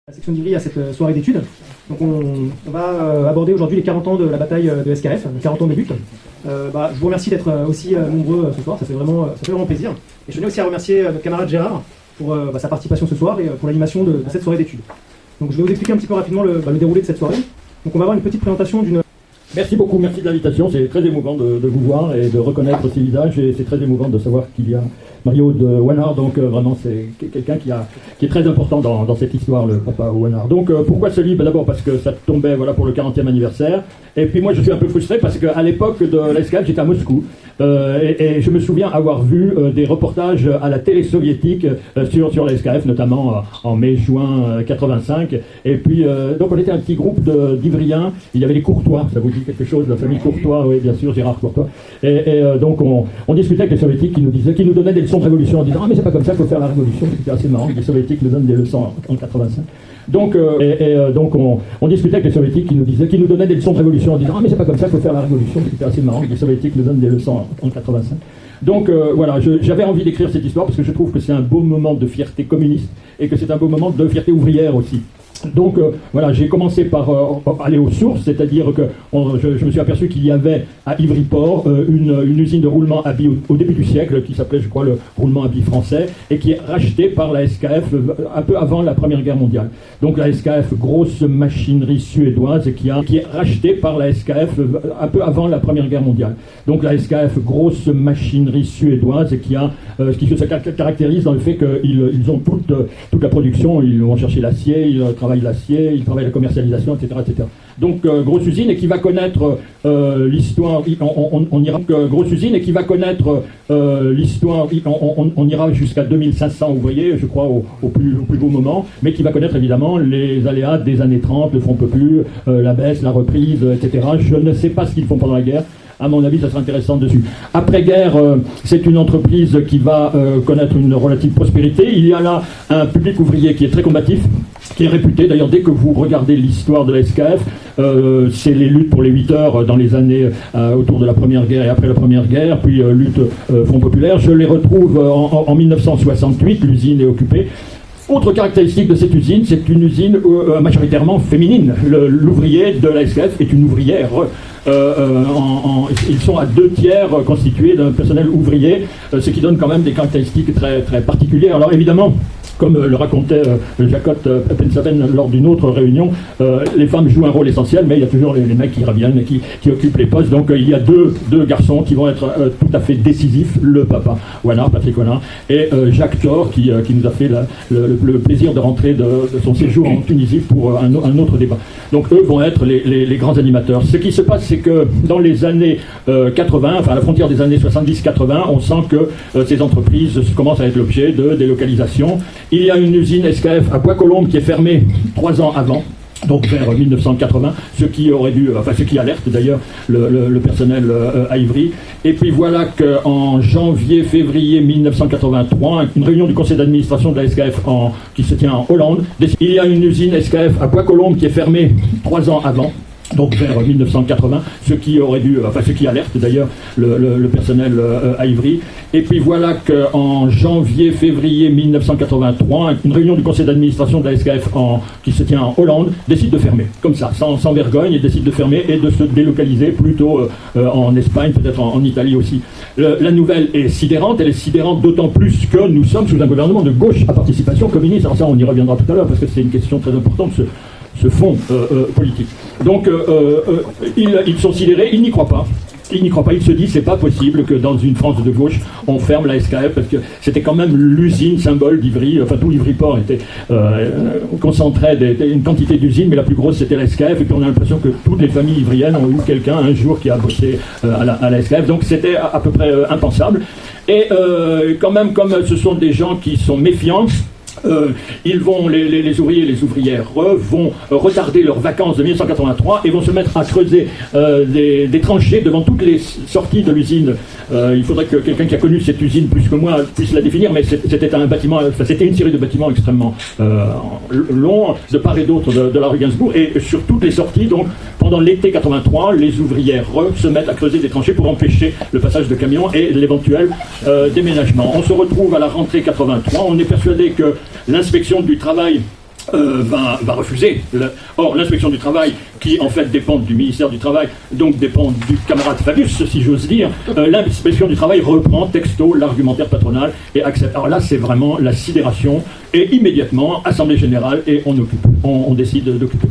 La section d'Ivry à cette soirée d'études. Donc on va aborder aujourd'hui les 40 ans de la bataille de SKF, 40 ans de lutte. Je vous remercie d'être aussi nombreux ce soir, ça fait vraiment plaisir. Et je tenais aussi à remercier notre camarade Gérard pour sa participation ce soir et pour l'animation de cette soirée d'études. Donc je vais vous expliquer un petit peu rapidement le déroulé de cette soirée. Donc on va avoir une petite présentation d'une... Merci beaucoup, merci de l'invitation, c'est très émouvant de vous voir et de reconnaître ces visages et c'est très émouvant de savoir qu'il y a Mario de Ouanard, donc vraiment c'est quelqu'un qui est très important dans cette histoire, le papa Ouanard. Donc pourquoi ce livre? D'abord parce que ça tombait pour le 40e anniversaire, et puis moi je suis un peu frustré parce qu'à l'époque de la SKF j'étais à Moscou, et je me souviens avoir vu des reportages à la télé soviétique sur la SKF, notamment en mai-juin 85, et puis donc on était un petit groupe d'Ivriens, il y avait les Courtois, ça vous dit quelque chose, la famille Courtois, oui bien sûr, Gérard Courtois, et donc on discutait avec les soviétiques qui nous donnaient des leçons de révolution en disant « Ah mais c'est pas comme ça qu'il faut faire la révolution », c'était assez marrant, les soviétiques nous donnent des leçons en 85. Donc on discutait avec les soviétiques qui nous donnaient des leçons de révolution en disant « Ah mais c'est pas comme ça qu'il faut faire la révolution », c'était assez marrant, les soviétiques nous donnent des leçons en 85. Donc j'avais envie d'écrire cette histoire parce que je trouve que c'est un beau moment de fierté communiste et que c'est un beau moment de fierté ouvrière aussi. Donc j'ai commencé par aller aux sources, c'est-à-dire que je me suis aperçu qu'il y avait à Ivry-Port une usine de roulement à billes au début du siècle qui s'appelait, je crois, le roulement à billes français et qui est rachetée par la SKF un peu avant la Première Guerre mondiale. Donc la SKF, grosse machinerie suédoise qui est rachetée par la SKF un peu avant la Première Guerre mondiale. Donc la SKF, grosse machinerie suédoise qui se caractérise dans le fait qu'ils ont toute la production, ils vont chercher l'acier, ils travaillent l'acier, il travaille la commercialisation, etc. etc. Donc grosse usine et qui va connaître l'histoire, on ira grosse usine et qui va connaître l'histoire, on ira jusqu'à 2500 ouvriers, je crois, au plus beau moment, mais qui va connaître évidemment les aléas des années 30, le front populaire, la baisse, la reprise, etc. Je ne sais pas ce qu'ils font pendant la guerre. À mon avis, ça sera intéressant dessus. Après-guerre, c'est une entreprise qui va connaître une relative prospérité. Il y a là un public ouvrier qui est très combatif, qui est réputé. D'ailleurs, dès que vous regardez l'histoire de la SKF, c'est les luttes pour les 8 heures dans les années autour de la Première Guerre et après la Première Guerre, puis lutte Front populaire. Je les retrouve en 1968, l'usine est occupée. Autre caractéristique de cette usine, c'est une usine majoritairement féminine. L'ouvrier de la SKF est une ouvrière. Ils sont à 2/3 constitués d'un personnel ouvrier, ce qui donne quand même des caractéristiques très, très particulières. Alors évidemment, comme le racontait Jacotte Pensaven lors d'une autre réunion, les femmes jouent un rôle essentiel, mais il y a toujours les mecs qui reviennent et qui occupent les postes. Donc il y a deux garçons qui vont être tout à fait décisifs, le papa Ouanard, Patrick Ouanard, et Jacques Thor, qui nous a fait le plaisir de rentrer de son séjour en Tunisie pour un autre débat. Donc eux vont être les grands animateurs. Ce qui se passe, c'est que dans les années 80, enfin à la frontière des années 70-80, on sent que ces entreprises commencent à être l'objet de délocalisation. Il y a une usine SKF à Bois-Colombes qui est fermée 3 ans avant, donc vers 1980, ce qui alerte d'ailleurs le personnel à Ivry. Et puis voilà qu'en janvier-février 1983, une réunion du conseil d'administration de la SKF qui se tient en Hollande, il y a une usine SKF à Bois-Colombes qui est fermée 3 ans avant, donc vers 1980, ce qui alerte d'ailleurs le personnel à Ivry. Et puis voilà qu'en janvier-février 1983, une réunion du conseil d'administration de la SKF qui se tient en Hollande décide de fermer, comme ça, sans vergogne, et décide de fermer et de se délocaliser plutôt en Espagne, peut-être en Italie aussi. La nouvelle est sidérante, elle est sidérante d'autant plus que nous sommes sous un gouvernement de gauche à participation communiste. Alors ça, on y reviendra tout à l'heure parce que c'est une question très importante, ce fond politique. Donc ils sont sidérés, ils n'y croient pas. Ils n'y croient pas, ils se disent c'est pas possible que dans une France de gauche on ferme la SKF parce que c'était quand même l'usine symbole d'Ivry, enfin tout Ivry-Port concentrait une quantité d'usines, mais la plus grosse c'était la SKF, et puis on a l'impression que toutes les familles ivriennes ont eu quelqu'un un jour qui a bossé à la SKF, donc c'était à peu près impensable. Et quand même, comme ce sont des gens qui sont méfiants, les ouvriers et les ouvrières vont retarder leurs vacances de 1983 et vont se mettre à creuser des tranchées devant toutes les sorties de l'usine. Il faudrait que quelqu'un qui a connu cette usine plus que moi puisse la définir, mais c'était une série de bâtiments extrêmement longs de part et d'autre de la rue Gainsbourg, et sur toutes les sorties, donc pendant l'été 83, les ouvrières se mettent à creuser des tranchées pour empêcher le passage de camions et l'éventuel déménagement. On se retrouve à la rentrée 83, on est persuadé que l'inspection du travail va refuser. Or, l'inspection du travail, qui en fait dépend du ministère du Travail, donc dépend du camarade Fabius, si j'ose dire, l'inspection du travail reprend texto l'argumentaire patronal et accepte. Alors là, c'est vraiment la sidération, et immédiatement, Assemblée Générale, et on décide d'occuper.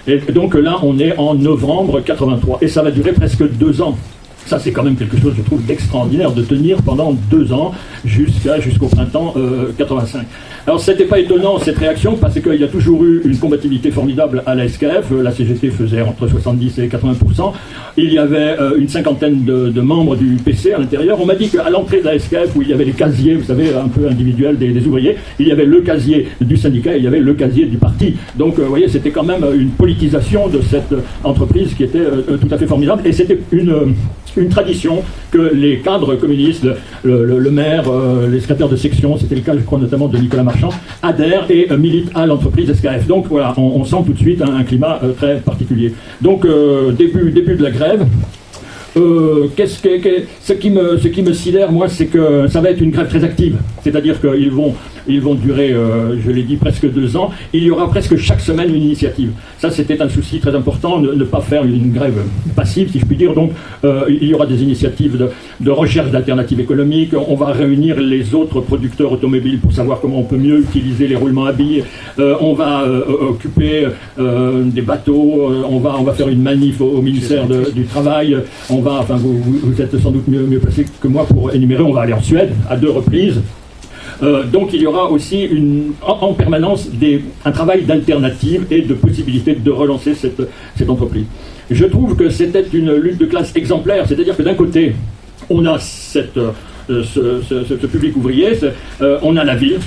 Et donc là, on est en novembre 83, et ça va durer presque 2 ans. Ça, c'est quand même quelque chose, je trouve, d'extraordinaire, de tenir pendant 2 ans jusqu'au printemps 85. Alors, c'était pas étonnant, cette réaction, parce qu'il y a toujours eu une combativité formidable à la SKF. La CGT faisait entre 70 et 80%. Il y avait une cinquantaine de membres du PC à l'intérieur. On m'a dit qu'à l'entrée de la SKF, où il y avait les casiers, vous savez, un peu individuels des ouvriers, il y avait le casier du syndicat et il y avait le casier du parti. Donc, vous voyez, c'était quand même une politisation de cette entreprise qui était tout à fait formidable. Et c'était une tradition que les cadres communistes, le maire, les secrétaires de section, c'était le cas, je crois, notamment de Nicolas Marchand, adhèrent et militent à l'entreprise SKF. Donc voilà, on sent tout de suite un climat très particulier. Donc début de la grève. Ce qui me sidère, moi, c'est que ça va être une grève très active. C'est-à-dire qu'ils vont durer, je l'ai dit, presque 2 ans. Il y aura presque chaque semaine une initiative. Ça, c'était un souci très important, ne pas faire une grève passive, si je puis dire. Donc, il y aura des initiatives de recherche d'alternatives économiques. On va réunir les autres producteurs automobiles pour savoir comment on peut mieux utiliser les roulements à billes. On va occuper des bateaux. On va faire une manif au ministère du Travail. Vous êtes sans doute mieux placé que moi pour énumérer. On va aller en Suède à 2 reprises. Donc il y aura aussi en permanence un travail d'alternative et de possibilité de relancer cette entreprise. Je trouve que c'était une lutte de classe exemplaire, c'est-à-dire que d'un côté, on a ce public ouvrier, on a la ville.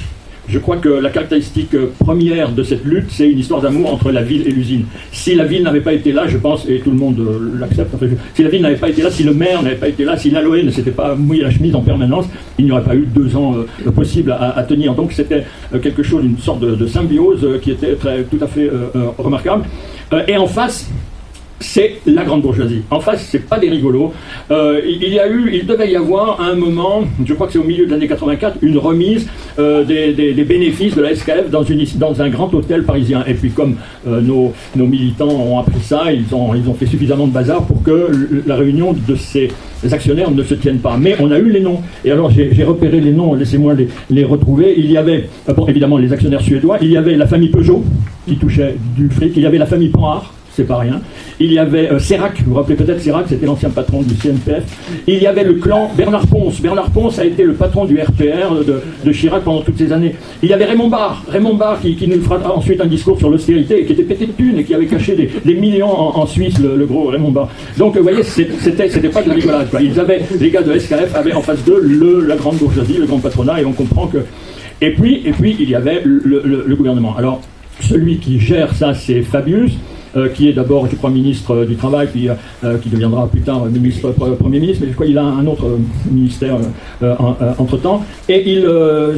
Je crois que la caractéristique première de cette lutte, c'est une histoire d'amour entre la ville et l'usine. Si la ville n'avait pas été là, je pense, et tout le monde l'accepte, si la ville n'avait pas été là, si le maire n'avait pas été là, si l'Aloé ne s'était pas mouillé la chemise en permanence, il n'y aurait pas eu 2 ans possibles à tenir. Donc c'était quelque chose, une sorte de symbiose qui était tout à fait remarquable. Et en face, c'est la grande bourgeoisie. En face, c'est pas des rigolos. Il devait y avoir à un moment, je crois que c'est au milieu de l'année 84, une remise des bénéfices de la SKF dans un grand hôtel parisien. Et puis comme nos militants ont appris ça, ils ont fait suffisamment de bazar pour que la réunion de ces actionnaires ne se tienne pas. Mais on a eu les noms. Et alors j'ai repéré les noms, laissez-moi les retrouver. Il y avait, évidemment, les actionnaires suédois. Il y avait la famille Peugeot, qui touchait du fric. Il y avait la famille Panhard, c'est pas rien. Il y avait Sérac, vous vous rappelez peut-être Sérac, c'était l'ancien patron du CNPF. Il y avait le clan Bernard Ponce. Bernard Ponce a été le patron du RPR de Chirac pendant toutes ces années. Il y avait Raymond Barre qui nous fera ensuite un discours sur l'austérité, et qui était pété de thunes et qui avait caché des millions en Suisse, le gros Raymond Barre. Donc vous voyez, c'était pas de la rigolade, quoi. Les gars de SKF avaient en face d'eux la grande bourgeoisie, le grand patronat, et on comprend que... Et puis il y avait le gouvernement. Alors, celui qui gère ça, c'est Fabius, qui est d'abord, je crois, ministre du Travail, puis qui deviendra plus tard Premier ministre, mais je crois qu'il a un autre ministère entre-temps. Et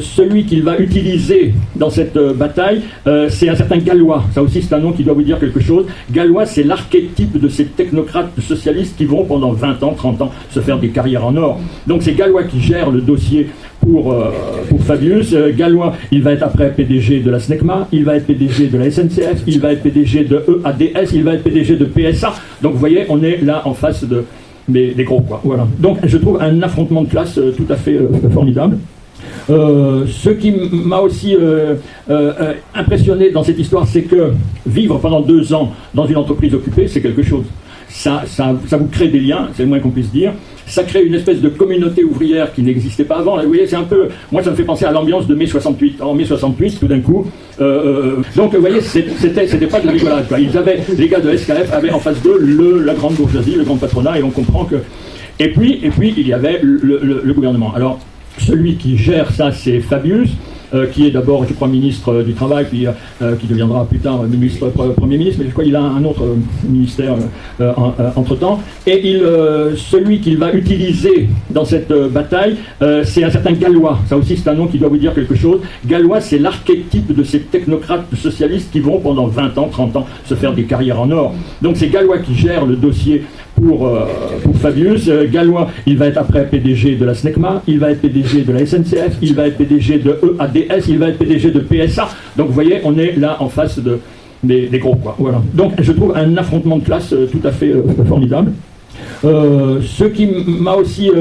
celui qu'il va utiliser dans cette bataille, c'est un certain Gallois. Ça aussi, c'est un nom qui doit vous dire quelque chose. Gallois, c'est l'archétype de ces technocrates socialistes qui vont, pendant 20 ans, 30 ans, se faire des carrières en or. Donc c'est Gallois qui gère le dossier pour Fabius. Gallois, il va être après PDG de la SNECMA, il va être PDG de la SNCF, il va être PDG de EADS, il va être PDG de PSA. Donc vous voyez, on est là en face des gros, quoi. Voilà. Donc je trouve un affrontement de classe tout à fait formidable. Ce qui m'a aussi impressionné dans cette histoire, c'est que vivre pendant 2 ans dans une entreprise occupée, c'est quelque chose. Ça vous crée des liens, c'est le moins qu'on puisse dire. Ça crée une espèce de communauté ouvrière qui n'existait pas avant. Vous voyez, c'est un peu... Moi, ça me fait penser à l'ambiance de mai 68. En mai 68, tout d'un coup... donc, vous voyez, c'était pas de la rigolade, quoi. Les gars de SKF avaient en face d'eux la grande bourgeoisie, le grand patronat, et on comprend que... Et puis il y avait le gouvernement. Alors, celui qui gère ça, c'est Fabius, qui est d'abord, je crois, ministre du Travail, puis qui deviendra plus tard Premier ministre, mais je crois qu'il a un autre ministère entre-temps. Et celui qu'il va utiliser dans cette bataille, c'est un certain Gallois. Ça aussi, c'est un nom qui doit vous dire quelque chose. Gallois, c'est l'archétype de ces technocrates socialistes qui vont, pendant 20 ans, 30 ans, se faire des carrières en or. Donc c'est Gallois qui gère le dossier pour Fabius. Gallois, il va être après PDG de la SNECMA, il va être PDG de la SNCF, il va être PDG de EADS, RDS, il va être PDG de PSA. Donc vous voyez, on est là en face des gros, quoi. Voilà. Donc je trouve un affrontement de classe tout à fait formidable. Ce qui m'a aussi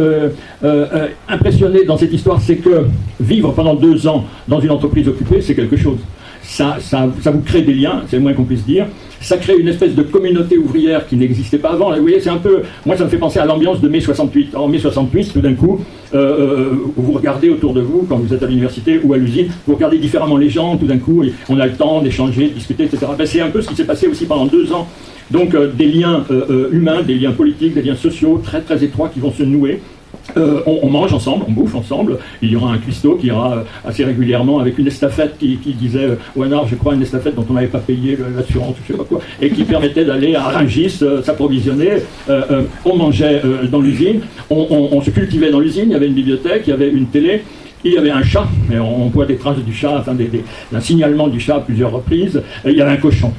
impressionné dans cette histoire, c'est que vivre pendant 2 ans dans une entreprise occupée, c'est quelque chose. Ça vous crée des liens, c'est le moins qu'on puisse dire. Ça crée une espèce de communauté ouvrière qui n'existait pas avant. Vous voyez, c'est un peu... Moi, ça me fait penser à l'ambiance de mai 68. En mai 68, tout d'un coup, vous regardez autour de vous, quand vous êtes à l'université ou à l'usine, vous regardez différemment les gens, tout d'un coup, on a le temps d'échanger, de discuter, etc. Ben, c'est un peu ce qui s'est passé aussi pendant 2 ans. Donc, des liens humains, des liens politiques, des liens sociaux très, très étroits qui vont se nouer. On mange ensemble, on bouffe ensemble. Il y aura un cuistot qui ira assez régulièrement avec une estafette qui disait Ouanard, je crois, une estafette dont on n'avait pas payé l'assurance, je sais pas quoi, et qui permettait d'aller à Rungis s'approvisionner. On mangeait dans l'usine, on se cultivait dans l'usine, il y avait une bibliothèque, il y avait une télé. Il y avait un chat, mais on voit des traces du chat, enfin un signalement du chat à plusieurs reprises. Il y avait un cochon.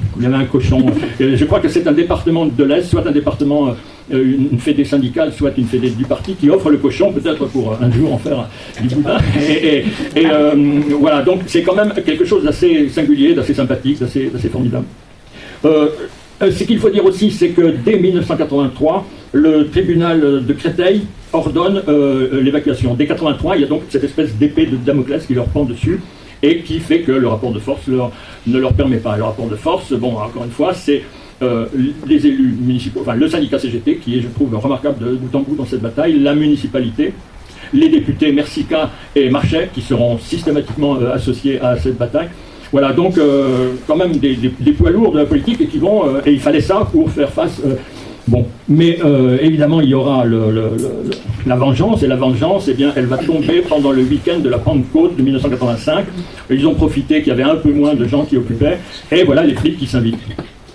Je crois que c'est un département de l'Est, soit un département, une fédé syndicale, soit une fédé du parti qui offre le cochon, peut-être pour un jour en faire du boudin. Voilà, donc c'est quand même quelque chose d'assez singulier, d'assez sympathique, d'assez formidable. Ce qu'il faut dire aussi, c'est que dès 1983, le tribunal de Créteil ordonne l'évacuation. Dès 1983, il y a donc cette espèce d'épée de Damoclès qui leur pend dessus et qui fait que le rapport de force ne leur permet pas. Le rapport de force, bon, encore une fois, c'est les élus municipaux, enfin le syndicat CGT qui est, je trouve, remarquable de bout en bout dans cette bataille, la municipalité, les députés Mercica et Marchais qui seront systématiquement associés à cette bataille. Voilà, donc quand même des poids lourds de la politique et qui vont, et il fallait ça pour faire face. Bon, mais évidemment il y aura la vengeance, et la vengeance, eh bien, elle va tomber pendant le week-end de la Pentecôte de 1985. Ils ont profité qu'il y avait un peu moins de gens qui occupaient, et voilà les flics qui s'invitent,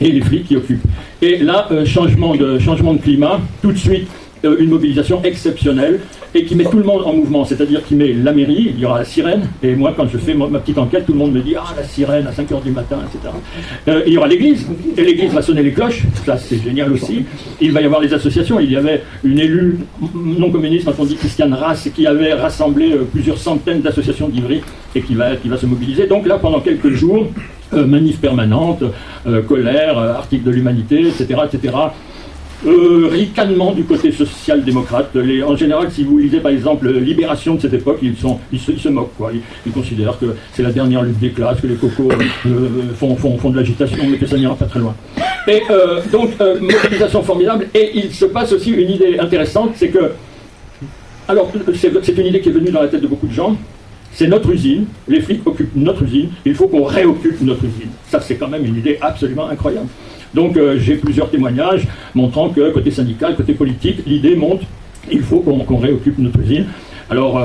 et les flics qui occupent. Et là, changement de climat, tout de suite, une mobilisation exceptionnelle et qui met tout le monde en mouvement, c'est-à-dire qui met la mairie, il y aura la sirène, et moi quand je fais ma petite enquête, tout le monde me dit « Ah, la sirène à 5h du matin, etc. » Il y aura l'église, et l'église va sonner les cloches, ça c'est génial aussi. Il va y avoir les associations, il y avait une élue non communiste, quand on dit Christiane Rasse, qui avait rassemblé plusieurs centaines d'associations d'Ivry et qui va se mobiliser. Donc là, pendant quelques jours, manif permanente, colère, article de l'humanité, etc., etc., ricanement du côté social-démocrate. En général, si vous lisez par exemple Libération de cette époque, ils se moquent, quoi. Ils considèrent que c'est la dernière lutte des classes, que les cocos font de l'agitation, mais que ça n'ira pas très loin. Et donc, mobilisation formidable. Et il se passe aussi une idée intéressante, c'est que... Alors, c'est une idée qui est venue dans la tête de beaucoup de gens. C'est notre usine, les flics occupent notre usine, il faut qu'on réoccupe notre usine. Ça, c'est quand même une idée absolument incroyable. Donc j'ai plusieurs témoignages montrant que côté syndical, côté politique, l'idée monte, il faut qu'on réoccupe notre usine. Alors,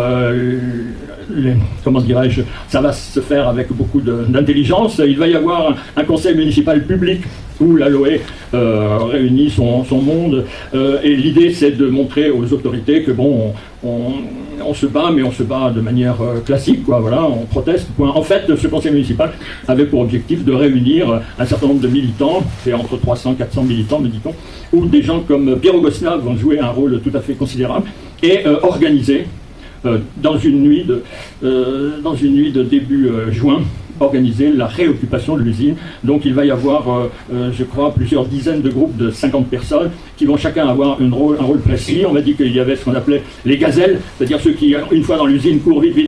comment dirais-je, ça va se faire avec beaucoup d'intelligence. Il va y avoir un conseil municipal public où l'Aloé réunit son monde. Et l'idée, c'est de montrer aux autorités que, bon, on se bat, mais on se bat de manière classique, quoi, voilà, on proteste, point. En fait, ce conseil municipal avait pour objectif de réunir un certain nombre de militants, c'est entre 300 et 400 militants, me dit-on, où des gens comme Pierre Augostinat vont jouer un rôle tout à fait considérable, et organiser, dans une nuit de début juin, organiser la réoccupation de l'usine. Donc il va y avoir, je crois, plusieurs dizaines de groupes de 50 personnes qui vont chacun avoir un rôle précis. On m'a dit qu'il y avait ce qu'on appelait les gazelles, c'est-à-dire ceux qui, une fois dans l'usine, courent vite, vite,